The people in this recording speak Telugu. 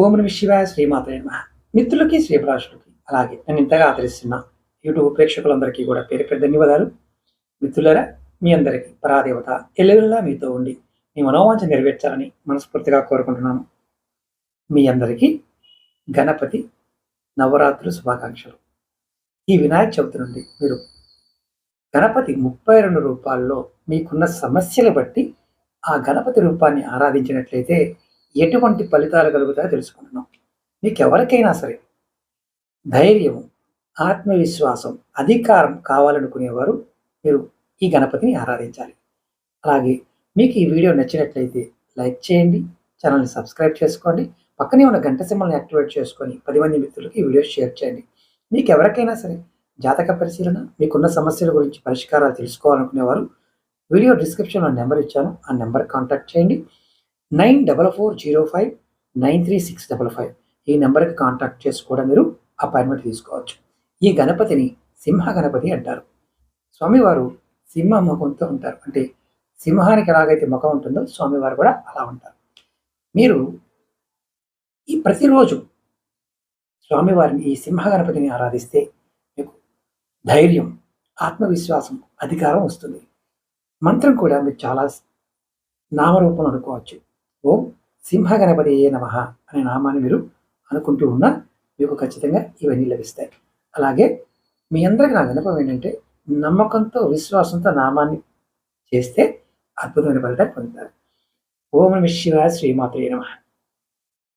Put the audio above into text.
ఓం నమః శివాయ శ్రీమాత్రే నమః. మిత్రులకి, శ్రీభిలాషులకి, అలాగే నన్ను ఇంతగా ఆదరిస్తున్న యూట్యూబ్ ప్రేక్షకులందరికీ కూడా పేరు పేరు ధన్యవాదాలు. మిత్రులారా, మీ అందరికీ పరాదేవత ఎల్లవెల్లా మీతో ఉండి మీ మనోవాంఛ నెరవేర్చాలని మనస్ఫూర్తిగా కోరుకుంటున్నాను. మీ అందరికీ గణపతి నవరాత్రుల శుభాకాంక్షలు. ఈ వినాయక చవితి నుండి మీరు గణపతి 32 రూపాల్లో మీకున్న సమస్యలు బట్టి ఆ గణపతి రూపాన్ని ఆరాధించినట్లయితే ఎటువంటి ఫలితాలు కలుగుతాయో తెలుసుకుంటున్నాం. మీకెవరికైనా సరే ధైర్యము, ఆత్మవిశ్వాసం, అధికారం కావాలనుకునేవారు మీరు ఈ గణపతిని ఆరాధించాలి. అలాగే మీకు ఈ వీడియో నచ్చినట్లయితే లైక్ చేయండి, ఛానల్ని సబ్స్క్రైబ్ చేసుకోండి, పక్కనే ఉన్న గంట సింబల్ని యాక్టివేట్ చేసుకొని 10 మంది మిత్రులకి ఈ వీడియో షేర్ చేయండి. మీకు ఎవరికైనా సరే జాతక పరిశీలన, మీకున్న సమస్యల గురించి పరిష్కారాలు తెలుసుకోవాలనుకునేవారు వీడియో డిస్క్రిప్షన్లో నెంబర్ ఇచ్చాను, ఆ నెంబర్ కాంటాక్ట్ చేయండి. 9440593655 ఈ నెంబర్కి కాంటాక్ట్ చేసి కూడా మీరు అపాయింట్మెంట్ తీసుకోవచ్చు. ఈ గణపతిని సింహ గణపతి అంటారు. స్వామివారు సింహ ముఖంతో ఉంటారు. అంటే సింహానికి ఎలాగైతే ముఖం ఉంటుందో స్వామివారు కూడా అలా ఉంటారు. మీరు ఈ ప్రతిరోజు స్వామివారిని, ఈ సింహ గణపతిని ఆరాధిస్తే మీకు ధైర్యం, ఆత్మవిశ్వాసం, అధికారం వస్తుంది. మంత్రం కూడా మీరు చాలా నామరూపం అనుకోవచ్చు. ఓం సింహ గణపతి ఏ నమః అనే నామాన్ని మీరు అనుకుంటూ ఉన్నా మీకు ఖచ్చితంగా ఇవన్నీ లభిస్తాయి. అలాగే మీ అందరికీ నా విన్నపం ఏంటంటే, నమ్మకంతో, విశ్వాసంతో నామాన్ని చేస్తే అద్భుతమైన ఫలితాలు పొందుతారు. ఓం నమః శివాయ శ్రీమాత్రే నమః.